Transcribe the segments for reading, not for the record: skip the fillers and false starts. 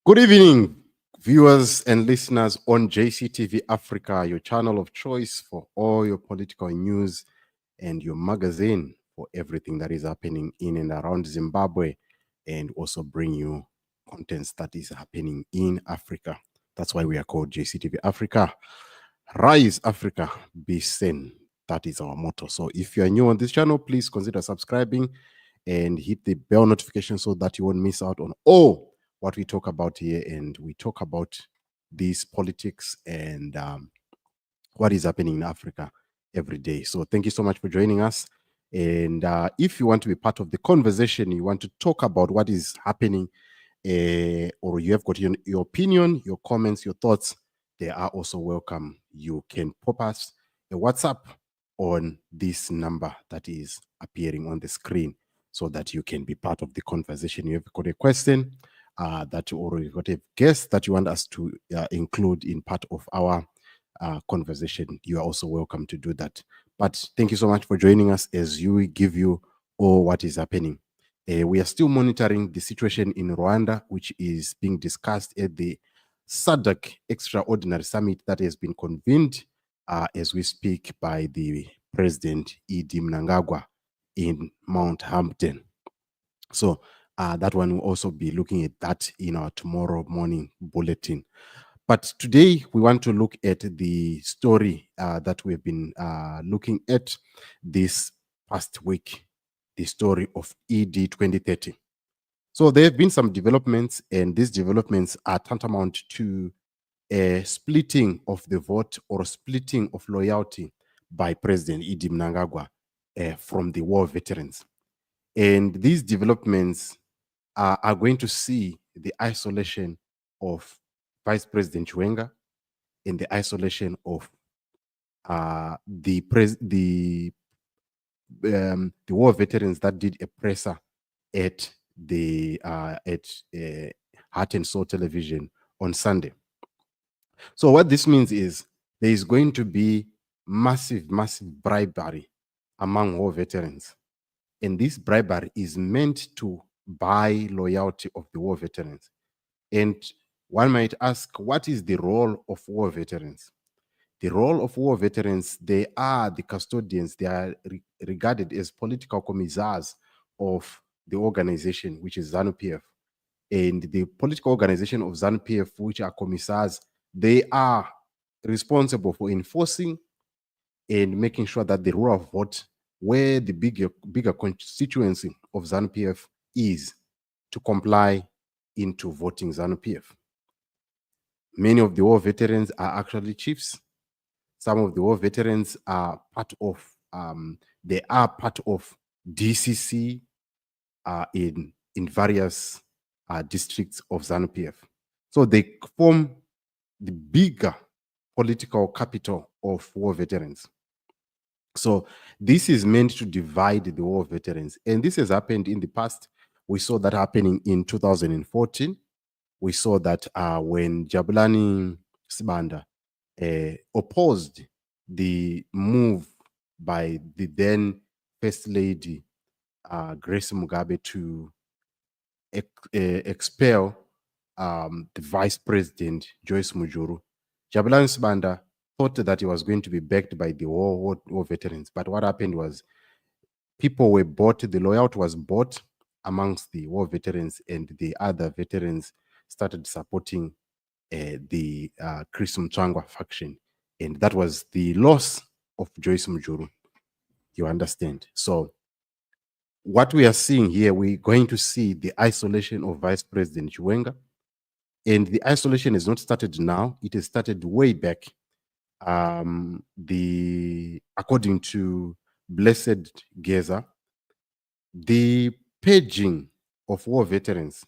Good evening, viewers and listeners on JCTV Africa, your channel of choice for all your political news and your magazine for everything that is happening in and around Zimbabwe, and also bring you contents that is happening in Africa. That's why we are called JCTV Africa. Rise Africa, be seen. That is our motto. So if you are new on this channel, please consider subscribing and hit the bell notification so that you won't miss out on all what we talk about here. And we talk about these politics and what is happening in Africa every day. So thank you so much for joining us. And if you want to be part of the conversation, you want to talk about what is happening, or you have got your opinion, your comments, your thoughts, they are also welcome. You can pop us a WhatsApp on this number that is appearing on the screen so that you can be part of the conversation. You have got a question that you already got a guest that you want us to include in part of our conversation, you are also welcome to do that. But thank you so much for joining us as we give you all what is happening. We are still monitoring the situation in Rwanda, which is being discussed at the SADC Extraordinary Summit that has been convened as we speak by the President Mnangagwa in Mount Hampton. So that one will also be looking at that in our tomorrow morning bulletin. But today we want to look at the story that we've been looking at this past week, the story of ED 2030. So there have been some developments, and these developments are tantamount to a splitting of the vote or splitting of loyalty by President Idi Mnangagwa from the war veterans. And these developments are going to see the isolation of Vice President Chiwenga and the isolation of the war veterans that did a presser at the Heart and Soul Television on Sunday. So what this means is there is going to be massive bribery among war veterans. And this bribery is meant to buy loyalty of the war veterans. And one might ask, what is the role of war veterans? The role of war veterans, they are the custodians. They are regarded as political commissars of the organization, which is ZANU-PF. And the political organization of ZANU-PF, which are commissars, they are responsible for enforcing and making sure that the rule of vote, where the bigger constituency of ZANU-PF is, to comply into voting ZANU-PF. Many of the war veterans are actually chiefs. Some of the war veterans are part of DCC in various districts of ZANU-PF. So they form the bigger political capital of war veterans. So this is meant to divide the war veterans. And this has happened in the past. We saw that happening in 2014. We saw that when Jabulani Sibanda opposed the move by the then First Lady Grace Mugabe to expel the Vice President Joyce Mujuru. Jabulani Sibanda thought that he was going to be backed by the war veterans. But what happened was people were bought, the loyalty was bought amongst the war veterans, and the other veterans started supporting the Chris Mchangwa faction. And that was the loss of Joyce Mujuru. You understand? So what we are seeing here, we're going to see the isolation of Vice President Chiwenga. And the isolation has not started now. It has started way back. According to Blessed Geza, the paging of war veterans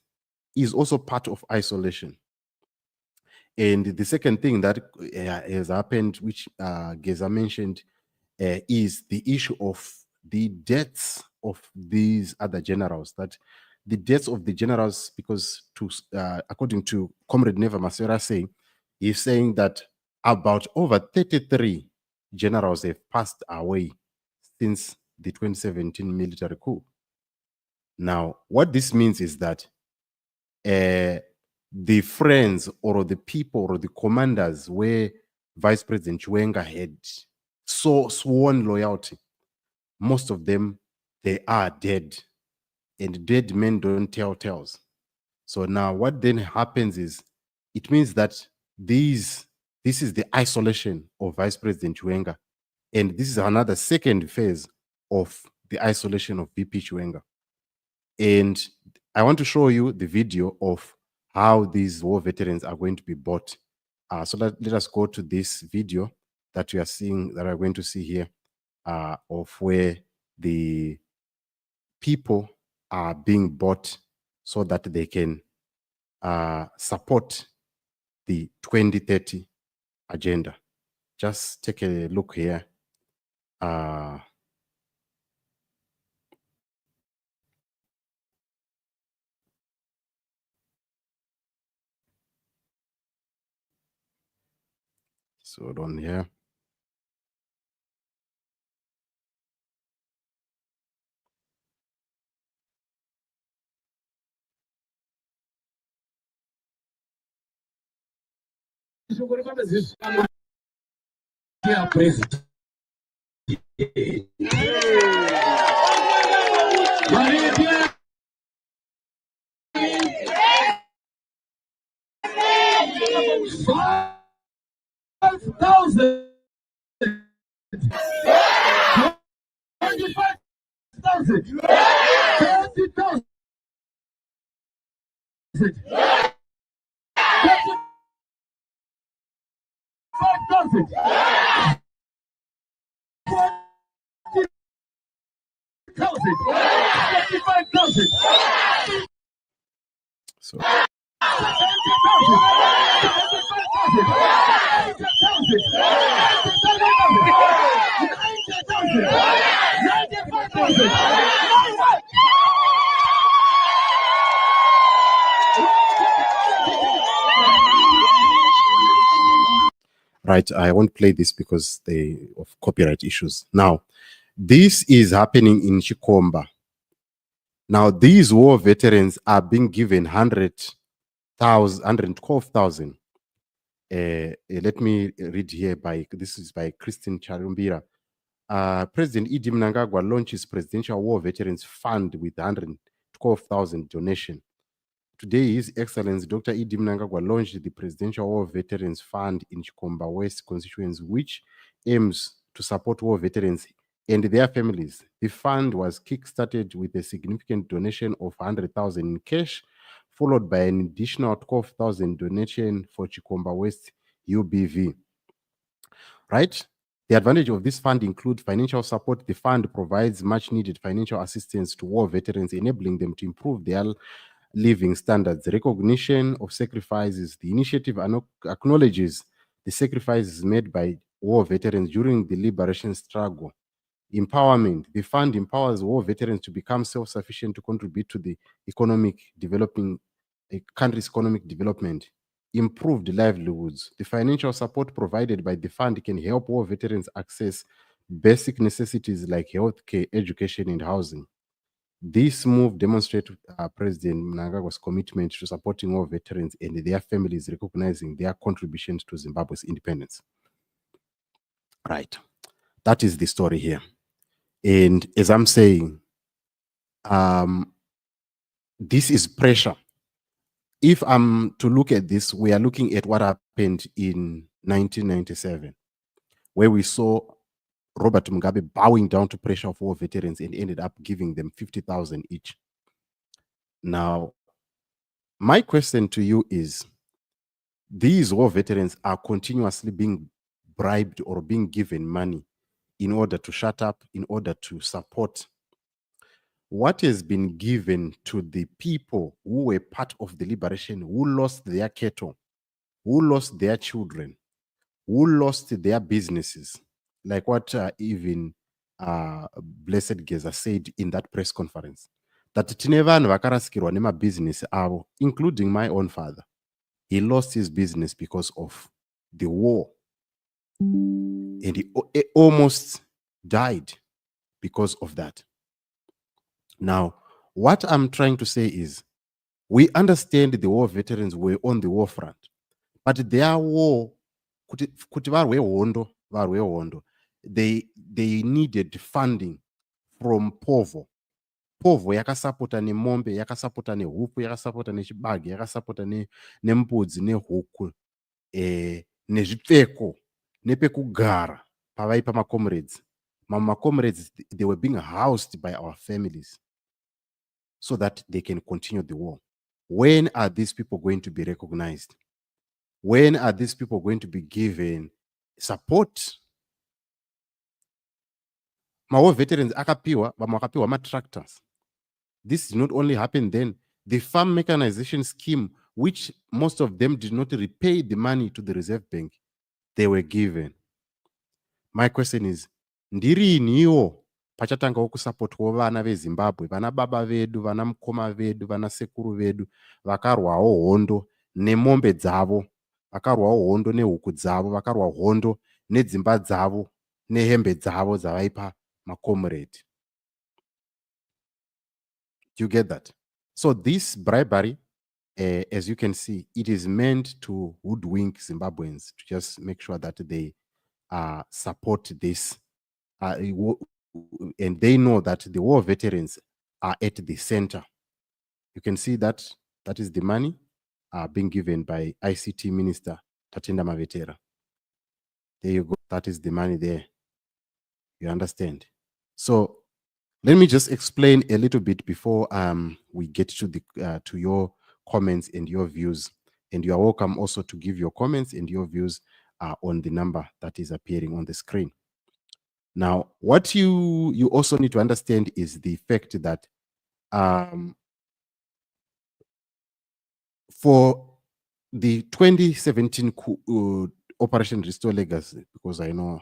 is also part of isolation. And the second thing that has happened, which Geza mentioned, is the issue of the deaths of these other generals. That the deaths of the generals, because according to Comrade Neva Masera saying, he's saying that about over 33 generals have passed away since the 2017 military coup. Now, what this means is that the friends or the people or the commanders where Vice President Chiwenga had so sworn loyalty, most of them, they are dead. And dead men don't tell tales. So now what then happens is, it means that this is the isolation of Vice President Chiwenga. And this is another second phase of the isolation of VP Chiwenga. And I want to show you the video of how these war veterans are going to be bought. So let us go to this video that we are seeing, that we're going to see here, of where the people are being bought so that they can support the 2030 agenda. Just take a look here. So down here. So right, I won't play this because of copyright issues. Now, this is happening in Chikomba. Now, these war veterans are being given 112,000. Let me read here this is by Christine Charumbira. President Idi Mnangagwa launches Presidential War Veterans Fund with 112,000 donation. Today, His Excellency Dr. Idi Mnangagwa launched the Presidential War Veterans Fund in Chikomba West constituency, which aims to support war veterans and their families. The fund was kick-started with a significant donation of 100,000 in cash, followed by an additional 12,000 donation for Chikomba West UBV. Right? The advantage of this fund include financial support. The fund provides much needed financial assistance to war veterans, enabling them to improve their living standards. Recognition of sacrifices. The initiative acknowledges the sacrifices made by war veterans during the liberation struggle. Empowerment. The fund empowers war veterans to become self-sufficient, to contribute to the country's economic development. Improved livelihoods. The financial support provided by the fund can help war veterans access basic necessities like healthcare, education, and housing. This move demonstrates President Mnangagwa's commitment to supporting war veterans and their families, recognizing their contributions to Zimbabwe's independence. Right. That is the story here. And as I'm saying, this is pressure. If I'm to look at this, we are looking at what happened in 1997, where we saw Robert Mugabe bowing down to pressure of war veterans and ended up giving them 50,000 each. Now, my question to you is, these war veterans are continuously being bribed or being given money in order to shut up, in order to support. What has been given to the people who were part of the liberation, who lost their cattle, who lost their children, who lost their businesses, like what even Blessed Geza said in that press conference, that tine vanhu vakarasikirwa nemabhizinesi avo, including my own father. He lost his business because of the war, and he almost died because of that. Now, what I'm trying to say is, We understand the war veterans were on the war front, but their war, kuti varwe hondo, they needed funding from povo yakasapota nemombe, yakasapota nehuku, yakasapota nechibage, yakasapota nembudzi nehuku, nezvipfeko nepekugara pavaipa macomrades. Macomrades, they were being housed by our families so that they can continue the war. When are these people going to be recognized? When are these people going to be given support? War veterans akapiwa, vakapiwa ma-tractors. This did not only happen then. The farm mechanization scheme, which most of them did not repay the money to the Reserve Bank, they were given. My question is, ndirinhiwo pachatangawo kusapotwawo vana vezimbabwe, vana baba vedu, vana mukoma vedu, vana sekuru vedu vakarwawo hondo nemombe dzavo, vakarwawo hondo nehuku dzavo, vakarwa hondo nedzimba dzavo nehembe dzavo dzavaipa macomrade. Do you get that? So this bribery, as you can see, it is meant to hoodwink Zimbabweans, to just make sure that they support this. And they know that the war veterans are at the center. You can see that is the money being given by ICT Minister Tatenda Mavetera. There you go. That is the money there. You understand? So let me just explain a little bit before we get to the to your comments and your views. And you are welcome also to give your comments and your views on the number that is appearing on the screen. Now, what you also need to understand is the fact that for the 2017 Operation Restore Legacy, because I know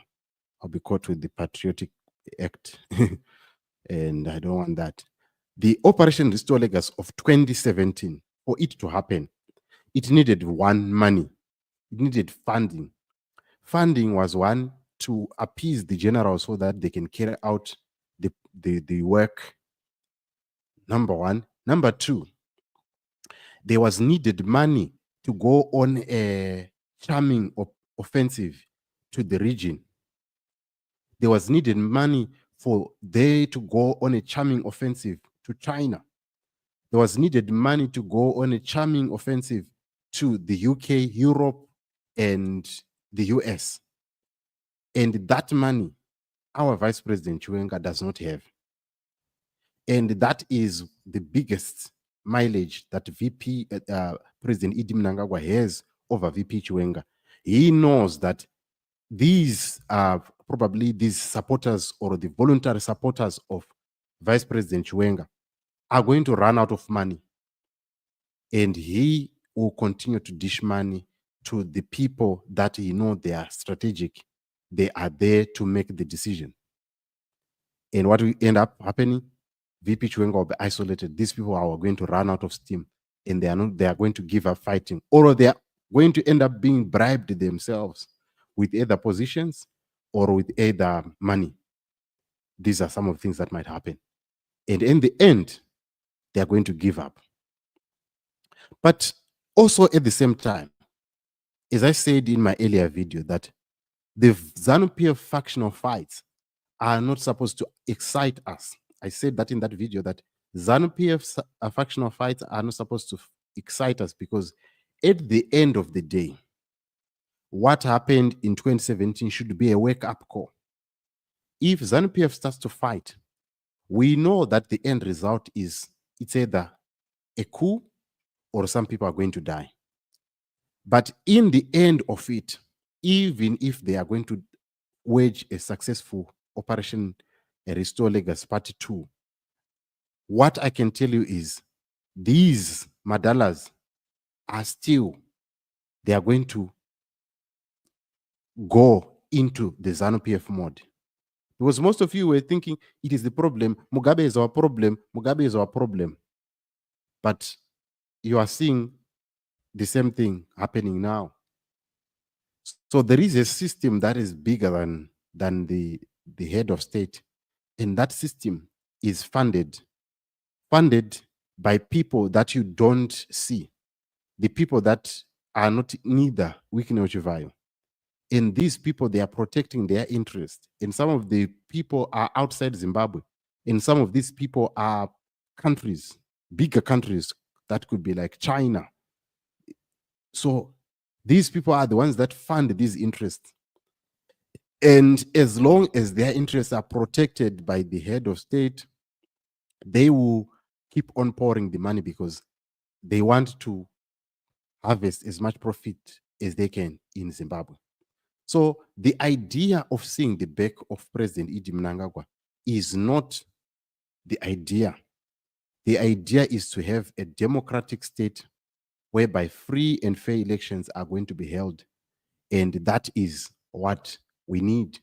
I'll be caught with the Patriotic Act, and I don't want that. The Operation Restore Legacy of 2017, for it to happen, it needed money. It needed funding. Funding was one, to appease the generals so that they can carry out the work. Number one. Number two, there was needed money to go on a charming offensive to the region. There was needed money for they to go on a charming offensive to China. There was needed money to go on a charming offensive to the UK, Europe, and the US. And that money, our Vice President Chiwenga does not have. And that is the biggest mileage that VP President Mnangagwa has over VP Chiwenga. He knows that these are probably these supporters or the voluntary supporters of Vice President Chiwenga are going to run out of money. And he will continue to dish money to the people that he knows they are strategic. They are there to make the decision. And what will end up happening? VP Chiwenga will be isolated. These people are going to run out of steam, and they are going to give up fighting, or they are going to end up being bribed themselves with either positions or with either money. These are some of the things that might happen. And in the end, they are going to give up. But also at the same time, as I said in my earlier video, that the ZANU-PF factional fights are not supposed to excite us. I said that in that video, that ZANU-PF factional fights are not supposed to excite us, because at the end of the day, what happened in 2017 should be a wake-up call. If ZANU-PF starts to fight, we know that the end result is it's either a coup or some people are going to die. But in the end of it, even if they are going to wage a successful Operation Restore Legacy Part 2, what I can tell you is these Madalas are still, they are going to go into the ZANU-PF mode. Because most of you were thinking it is the problem, Mugabe is our problem, Mugabe is our problem. But you are seeing the same thing happening now. So there is a system that is bigger than the head of state. And that system is funded by people that you don't see, the people that are not neither wiki nor chivayo. And these people, they are protecting their interest. And some of the people are outside Zimbabwe. And some of these people are countries, bigger countries that could be like China. So these people are the ones that fund these interests. And as long as their interests are protected by the head of state, they will keep on pouring the money because they want to harvest as much profit as they can in Zimbabwe. So the idea of seeing the back of President Idi Mnangagwa is not the idea. The idea is to have a democratic state whereby free and fair elections are going to be held. And that is what we need.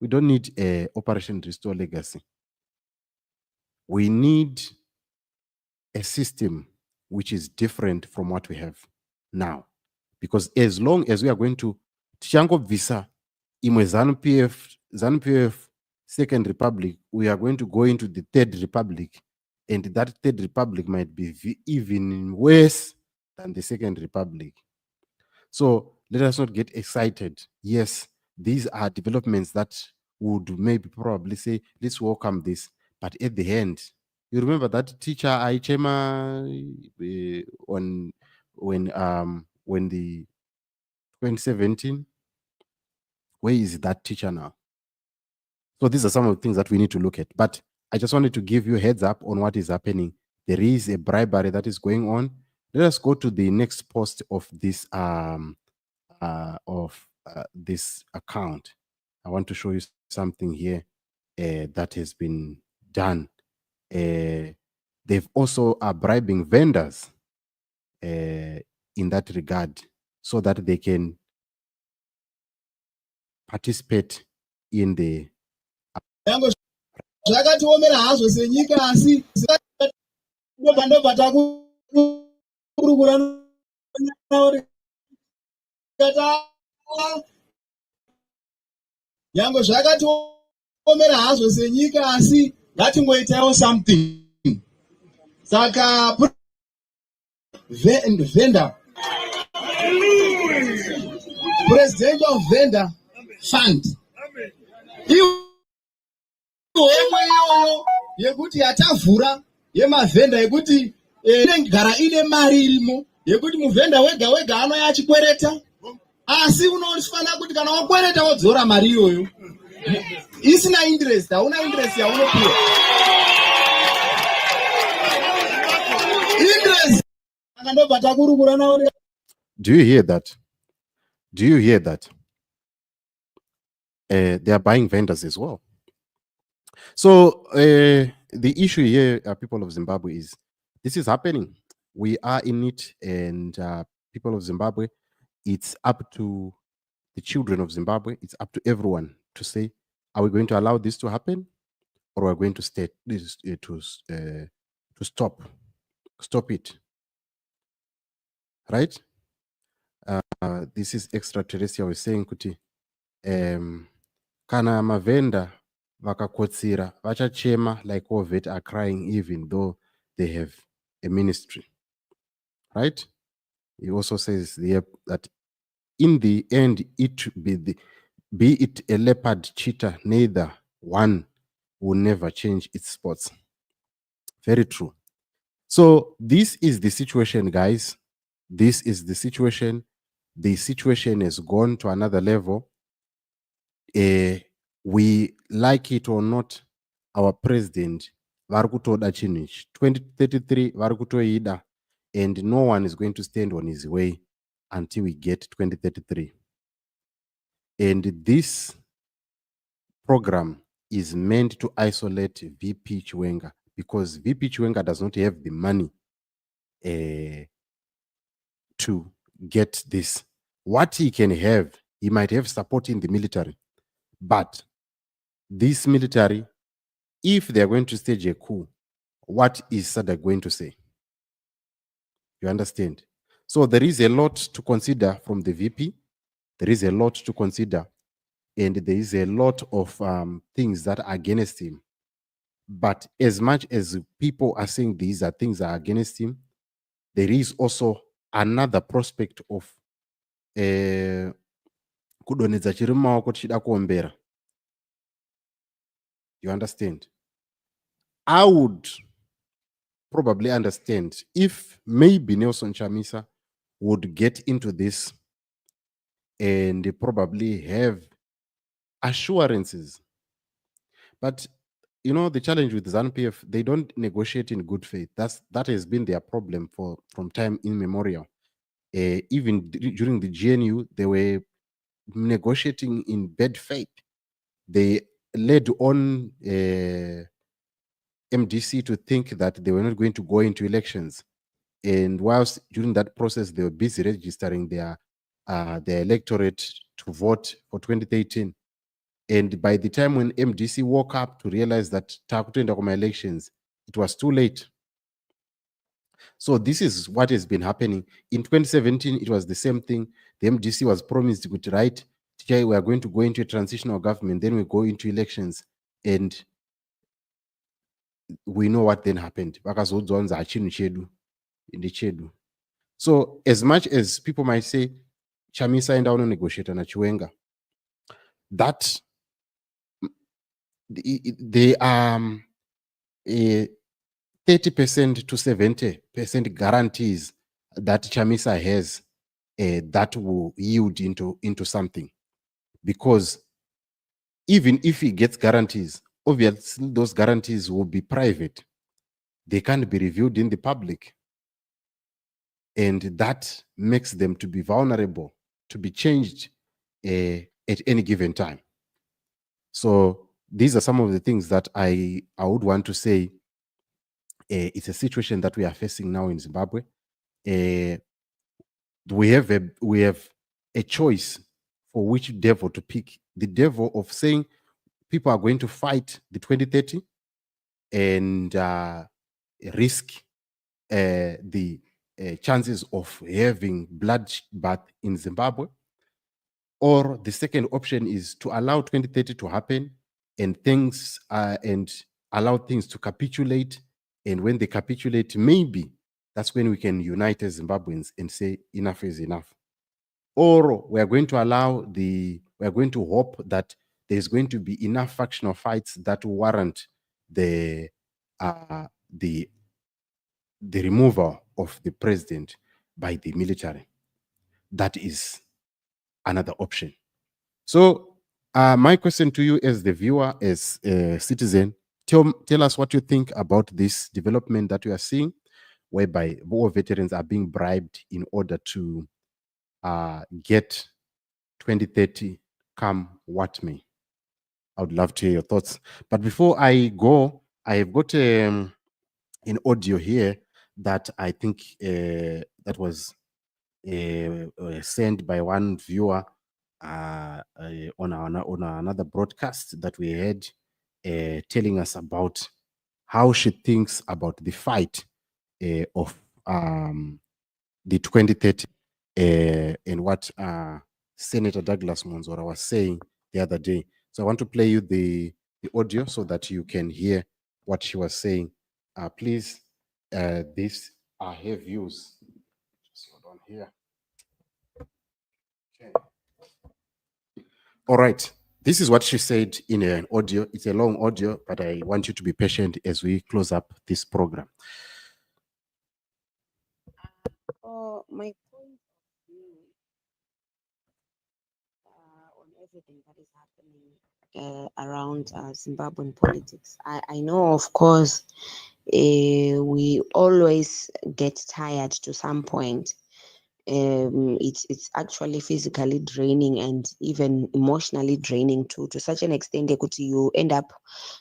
We don't need a Operation Restore Legacy. We need a system which is different from what we have now. Because as long as we are going to visa imwe ZANU-PF Second Republic, we are going to go into the Third Republic, and that Third Republic might be even worse than the Second Republic. So let us not get excited. Yes, these are developments that would maybe probably say, let's welcome this. But at the end, you remember that teacher Aichema on when the 2017, where is that teacher now? So these are some of the things that we need to look at. But I just wanted to give you a heads up on what is happening. There is a bribery that is going on. Let us go to the next post of this this account. I want to show you something here that has been done. They've also are bribing vendors in that regard so that they can participate in the zvakatiomera hazvo senyika asi ndobva takurukura yange zvakatiomera hazvo senyika asi ngatingoitawo something. Saka vendor, president of vendor fund, imwe iyoyo yekuti yatavhura yemavhenda yekuti inogara ine mari irimo yekuti muvhenda wega wega anouya achikwereta, asi unofanira kuti kana wakwereta wodzora mari iyoyo isina interest, hauna interest yaunopiwa. Interest. Do you hear that? Do you hear that? They are buying vendors as well. So the issue here, people of Zimbabwe, is this is happening. We are in it, and people of Zimbabwe, it's up to the children of Zimbabwe, it's up to everyone to say, are we going to allow this to happen, or are we going to stop it? Right? This is extraterrestrial. We're saying kuti kana mavenda vakakotsira vachachema like all vet are crying even though they have a ministry. Right? He also says there that in the end, be it a leopard, cheetah, neither one will never change its spots. Very true. So this is the situation, guys. This is the situation. The situation has gone to another level. We like it or not, our president, varukutoda chinhu 2033 varukutoida, and no one is going to stand on his way until we get 2033. And this program is meant to isolate VP Chiwenga because VP Chiwenga does not have the money to get this. What he can have, he might have support in the military, but this military, if they are going to stage a coup, what is SADC going to say? You understand? So there is a lot to consider from the VP. There is a lot to consider, and there is a lot of things that are against him. But as much as people are saying these are things that are against him, there is also another prospect of kudonedza chiri mumaoko tichida kuombera. You understand? I would probably understand if maybe Nelson Chamisa would get into this and probably have assurances. But you know, the challenge with ZANU-PF, they don't negotiate in good faith. That has been their problem from time immemorial. Even during the GNU, they were negotiating in bad faith. They led on MDC to think that they were not going to go into elections. And whilst during that process, they were busy registering their electorate to vote for 2013. And by the time when MDC woke up to realize that takutenda kuma elections, it was too late. So this is what has been happening. In 2017, it was the same thing. The MDC was promised, right, we are going to go into a transitional government, then we go into elections. And we know what then happened. So as much as people might say, Chamisa and Down negotiator na Chiwenga, that they are 30% to 70% guarantees that Chamisa has that will yield into something. Because even if he gets guarantees, obviously those guarantees will be private. They can't be reviewed in the public. And that makes them to be vulnerable, to be changed at any given time. So these are some of the things that I would want to say. It's a situation that we are facing now in Zimbabwe. We have a choice for which devil to pick. The devil of saying people are going to fight the 2030 and risk the chances of having bloodbath in Zimbabwe. Or the second option is to allow 2030 to happen and allow things to capitulate. And when they capitulate, maybe that's when we can unite as Zimbabweans and say enough is enough. Or we are going to hope that there's going to be enough factional fights that warrant the removal of the president by the military. That is another option. So my question to you as the viewer, as a citizen, tell us what you think about this development that we are seeing, whereby war veterans are being bribed in order to get 2030 come what may. I would love to hear your thoughts. But before I go, I have got an audio here that I think that was sent by one viewer on another broadcast that we had, telling us about how she thinks about the fight of the 2030 and what Senator Douglas Monzora was saying the other day. So I want to play you the audio so that you can hear what she was saying. Please, these are her views. Just hold on here. Okay. All right. This is what she said in an audio. It's a long audio, but I want you to be patient as we close up this program. My point of view on everything that is happening around Zimbabwean politics, I know, of course, we always get tired to some point. It's actually physically draining and even emotionally draining to such an extent that you end up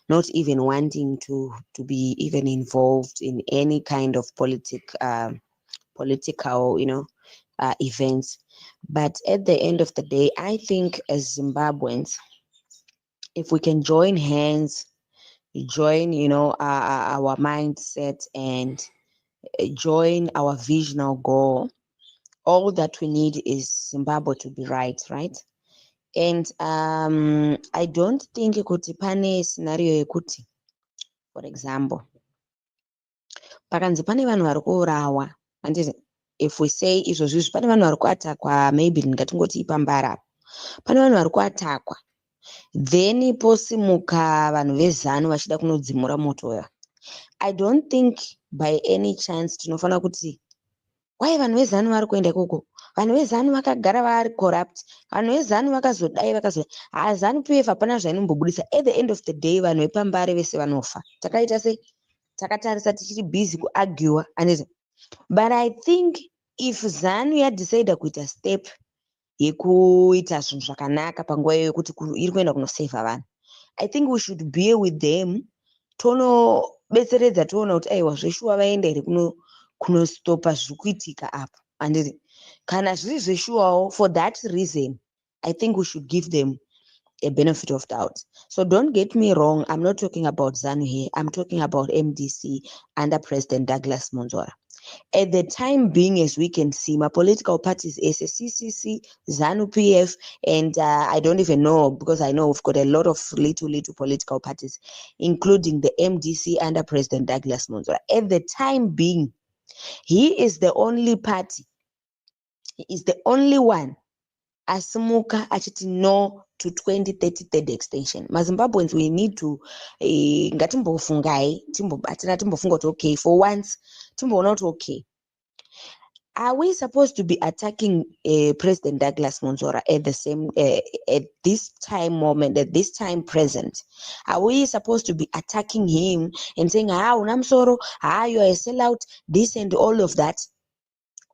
not even wanting to be even involved in any kind of political events. But at the end of the day, I think as Zimbabweans, if we can join hands, join our mindset and join our visional goal, all that we need is Zimbabwe to be right. And I don't think kuti pane scenario yekuti, for example, pakanzi pane vanhu vari kuurawa, handiti, if we say izvozvizvi pane vanhu vari kuatakwa, maybe ngatingoti ipambara, pane vanhu vari kuatakwa, then posimuka vanhu vezanu vachida kunodzimura moto uyo. I don't think by any chance tinofanira kuti why vanhu vezanu vari kuenda ikoko, vanhu vezanu vakagara vari corrupt, vanhu vezanu vakazodai hazanu pf hapana zvainombobudisa. At the end of the day vanhu vepambare vese vanofa. Takaita sei? Takatarisa tichiri busy kuargua, handiti. But I think if zanu yadecida kuita step yekuita zvinhu zvakanaka panguva iyoyo kuti iri kuenda kunosevha vanhu, I think we should be with them, tonobetseredza toona kuti aiwa zveshuwa vaenda here kunostopa zviri kuitika apa, handiti. Kana zviri zveshuwawo, for that reason I think we should give them a benefit of doubt. So don't get me wrong, I'm not talking about ZANU here, I'm talking about MDC under President Douglas Monzora. At the time being, as we can see, my political parties, SSCCC, ZANU PF, and I don't even know, because I know we've got a lot of little political parties, including the MDC under President Douglas Monzora. At the time being, he is the only party, he is the only one asimuka achiti no to 2030 third extension. MaZimbabweans, we need to ngatimbofungai timbofunga kuti okay, for once timboona kuti okay, are we supposed to be attacking President Douglas Monzora at the same at this time present? Are we supposed to be attacking him and saying unamsoro, you are a sellout, this and all of that?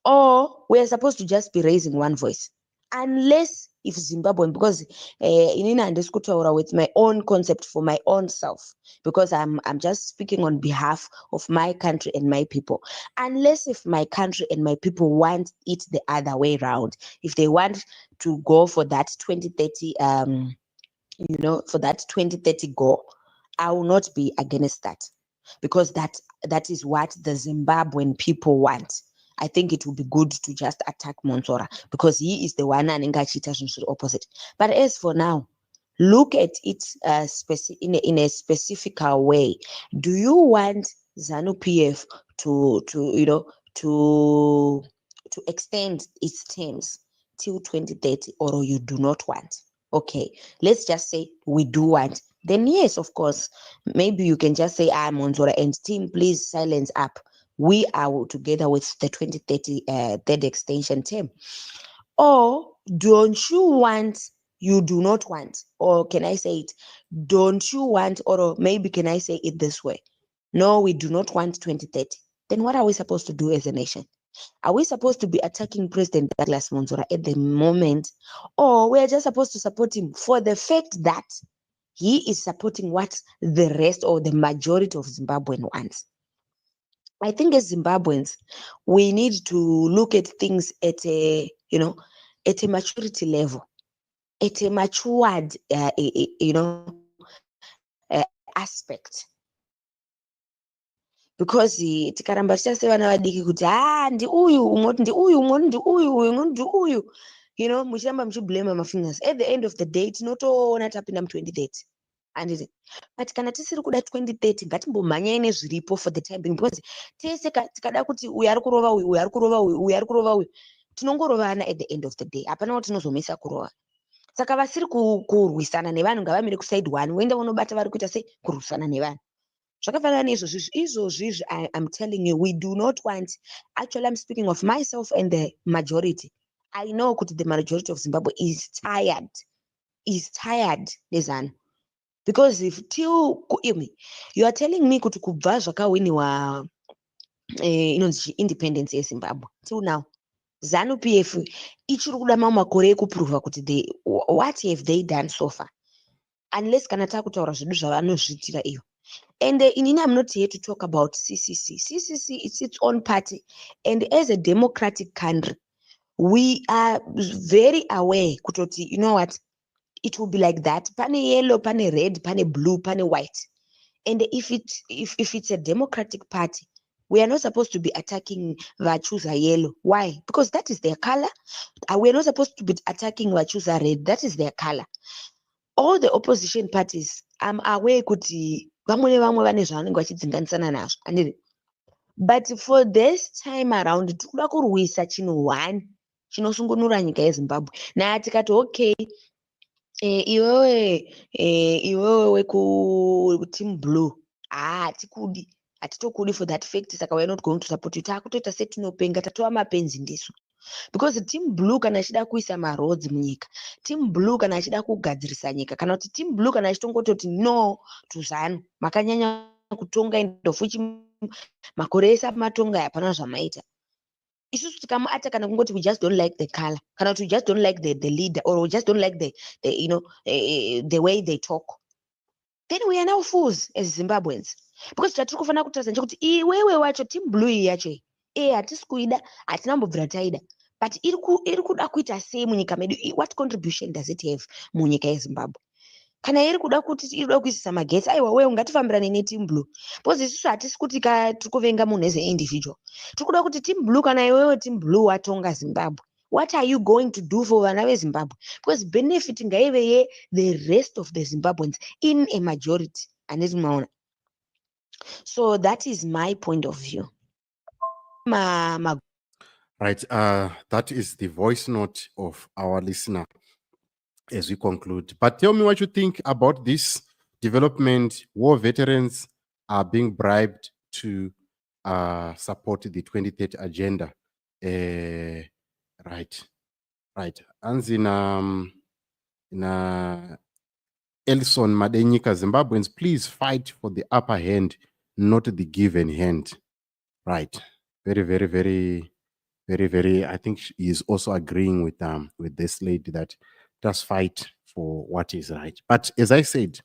Or we are supposed to just be raising one voice? Unless if Zimbabwean, because inini handisi kutaura with my own concept for my own self, because I'm just speaking on behalf of my country and my people. Unless if my country and my people want it the other way around, if they want to go for that 2030 for that 2030 goal, I will not be against that, because that is what the Zimbabwean people want. I think it would be good to just attack Monzora because he is the one anenge achiita zvinhu zviri opposite. But as for now, look at it in a specific way. Do you want ZANU PF to extend its terms till 2030, or you do not want? Okay, let's just say we do want. Then yes, of course, maybe you can just say, Monzora and team, please silence up. We are together with the 2030 third extension term. Or don't you want, you do not want, or can I say it, don't you want, or maybe can I say it this way? No, we do not want 2030. Then what are we supposed to do as a nation? Are we supposed to be attacking President Douglas Monzora at the moment? Or we are just supposed to support him for the fact that he is supporting what the rest or the majority of Zimbabwean wants? I think as Zimbabweans, we need to look at things at a maturity level, at a matured, aspect. Because tikaramba tichase vana vadiki kuti ndi uyu umoti ndi uyu umoti ndi uyu umoti ndi uyu, muchiramba muchiblame mafingers, at the end of the day tinotoona tapinda mu2030. Handiti, but kana tisiri kuda 2030 ngatimbomhanyai nezviripo for the time being, because tese tikada kuti uyu ari kurova uyu, uyu ari kurova uyu, uyu ari kurova uyu, tinongorovana at the end of the day, hapana kuti tinozomisa kurova. Saka vasiri kurwisana nevanhu ngavamire kuside one, woenda unobata vari kuita sei kurwisana nevanhu. Zvakafanana neizvozvizvi, I'm telling you, we do not want, actually I'm speaking of myself and the majority. I know kuti the majority of Zimbabwe is tired nezano. Because if till you are telling me kuti kubva zvakawiniwa inonzi independence yeZimbabwe till now, ZANU PF ichiri kuda mamwe makore ekuprova kuti what have they done so far, unless kana takutaura zvedu zvavanozviitira iyo. And inini, I'm not here to talk about CCC. CCC is its own party, and as a democratic country, we are very aware kutoti, you know what, it will be like that. Pane yellow, pane red, pane blue, pane white. And if it's a democratic party, we are not supposed to be attacking Vachuza yellow. Why? Because that is their color. We are not supposed to be attacking Vachuza red. That is their color. All the opposition parties, I'm aware kuti vamwe nevamwe vane zvavanenge vachidzinganisana nazvo andiri. But for this time around tiri kuda kurwisa chinhu one chinosungunura nyika yezimbabwe. Naye tikati okay, iwewe wekuteam blue hatikudi, hatitokudi for that fact, saka we're not going to support you. Taakutoita setinopenga, tatova mapenzi ndisu. Because team blue kana achida kuisa marodzi munyika, team blue kana achida kugadzirisa nyika, kana kuti team blue kana achitongototi no tuzano makanyanya kutonga endofuchi makore ese matonga hapana zvamaita. Isusu tikamuata kana kungoti we just don't like the color, kana kuti we just don't like the leader, or we just don't like the the way they talk, then we are now fools as Zimbabweans. Because tatiri kufanira kutaridza nchekuti iwewe wacho team blue iyi yacho hatisi kuida, hatinambobvira taida, but iri kuda kuita sei munyika medu? What contribution does it have munyika yezimbabwe? Kana iri kuda kuti iri kuda kuisisa magetsi, aiwa wewe ungatifambirane neteam blue, because isusu hatisi kuti tiri kuvenga munhu as an individual. Tiri kuda kuti team blue, kana iwewe team blue watonga zimbabwe, what are you going to do for vana vezimbabwe? Because benefit ngaive the rest of the Zimbabweans in a majority. Anditi maona. So that is my point of view. Right. That is the voice note of our listener as we conclude. But tell me what you think about this development. War veterans are being bribed to support the 2030 agenda. Right. And in Elson Madenyika, Zimbabweans, please fight for the upper hand, not the given hand. Right. Very, very, very, very, very. I think he is also agreeing with this lady that just fight for what is right. But as I said,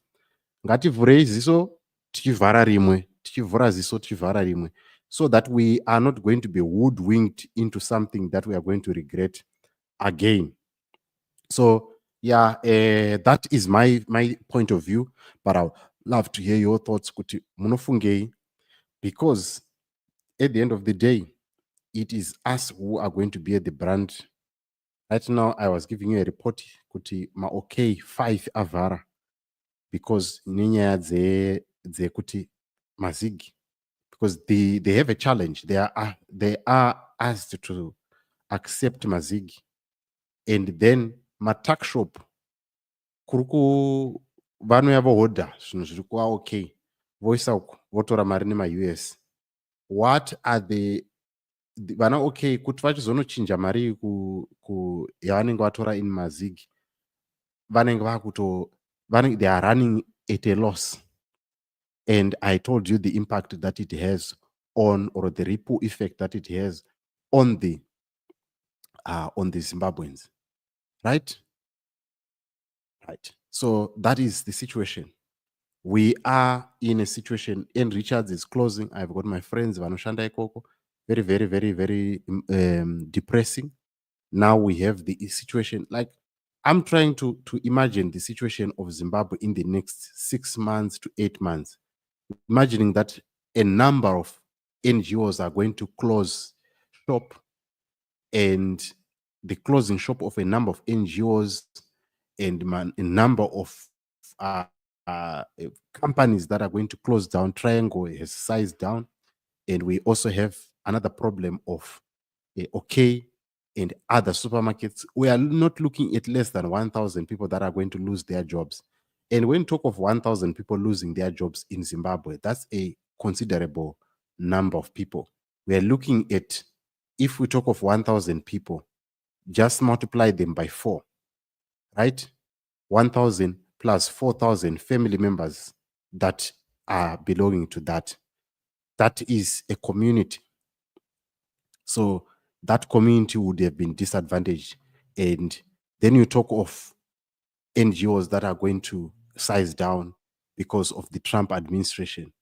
ngativhurei ziso tichivhara rimwe, tichivhura ziso tichivhara rimwe, so that we are not going to be hoodwinked into something that we are going to regret again. So yeah, that is my point of view, but I would love to hear your thoughts kuti munofungei, because at the end of the day, it is us who are going to bear the brunt. Right now, I was giving you a report kuti okay 5 avara because nenyaya kuti mazigi, because they have a challenge. They are asked to accept mazigi, and then matuck shop kuruku vano yavo hodha zvinhu zviri kuva okay voisa uku votora mari nema-US. What are the vana okay kuti vachizonochinja mari yavanenge vatora in mazigi, vanenge vakuto they are running at a loss. And I told you the impact that it has on, or the ripple effect that it has on the Zimbabweans. Right. So that is the situation. We are in a situation, and Richards is closing. I've got my friends Vanoshanda Ekoko. Very, very, very, very depressing. Now we have the situation, like I'm trying to imagine the situation of Zimbabwe in the next 6 months to 8 months. Imagining that a number of NGOs are going to close shop, and the closing shop of a number of NGOs and a number of companies that are going to close down. Triangle has sized down, and we also have another problem of OK and other supermarkets. We are not looking at less than 1,000 people that are going to lose their jobs. And when you talk of 1,000 people losing their jobs in Zimbabwe, that's a considerable number of people. We are looking at, if we talk of 1,000 people, just multiply them by 4, right? 1,000 plus 4,000 family members that are belonging to that. That is a community. So that community would have been disadvantaged. And then you talk of NGOs that are going to size down because of the Trump administration.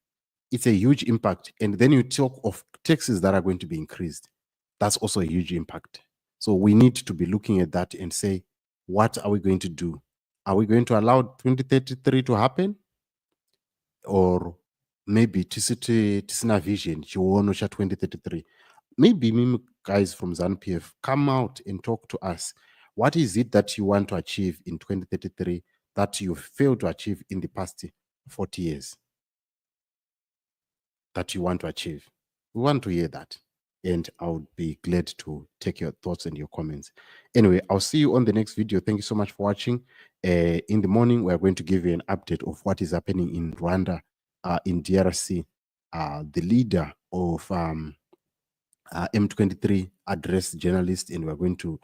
It's a huge impact. And then you talk of taxes that are going to be increased. That's also a huge impact. So we need to be looking at that and say, what are we going to do? Are we going to allow 2033 to happen? Or maybe Tisina Vision, Chiwono cha 2033. Maybe guys from ZANU-PF, come out and talk to us. What is it that you want to achieve in 2033 that you failed to achieve in the past 40 years? that you want to achieve. We want to hear that. And I would be glad to take your thoughts and your comments. Anyway, I'll see you on the next video. Thank you so much for watching. In the morning, we're going to give you an update of what is happening in Rwanda, in DRC. The leader of M23 addressed journalists, and we're going to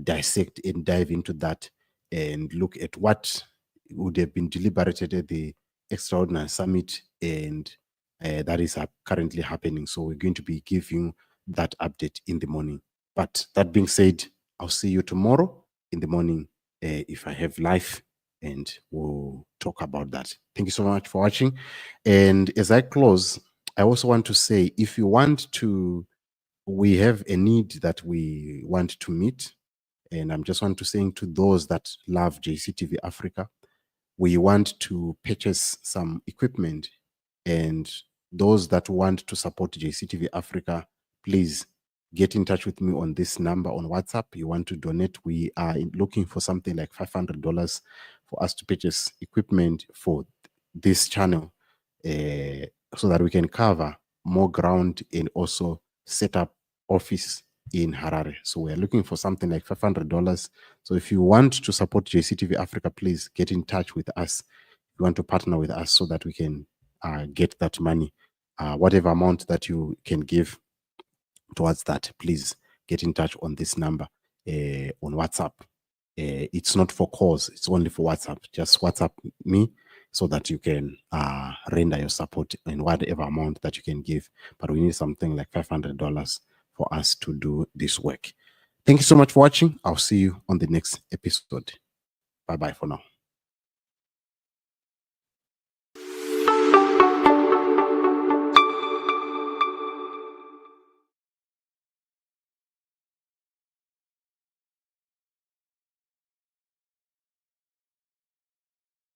dissect and dive into that and look at what would have been deliberated at the extraordinary summit, and that is currently happening. So we're going to be giving that update in the morning. But that being said, I'll see you tomorrow in the morning if I have life, and we'll talk about that. Thank you so much for watching. And as I close, I also want to say, if you want to, we have a need that we want to meet, and I'm just want to saying to those that love JCTV Africa, we want to purchase some equipment, and those that want to support JCTV Africa, please get in touch with me on this number on WhatsApp. You want to donate, we are looking for something like $500 for us to purchase equipment for this channel, so that we can cover more ground and also set up office in Harare. So we're looking for something like $500. So if you want to support JCTV Africa, please get in touch with us. You want to partner with us so that we can get that money. Whatever amount that you can give towards that, please get in touch on this number on WhatsApp. It's not for calls, it's only for WhatsApp. Just WhatsApp me so that you can render your support in whatever amount that you can give. But we need something like $500 for us to do this work. Thank you so much for watching. I'll see you on the next episode. Bye-bye for now.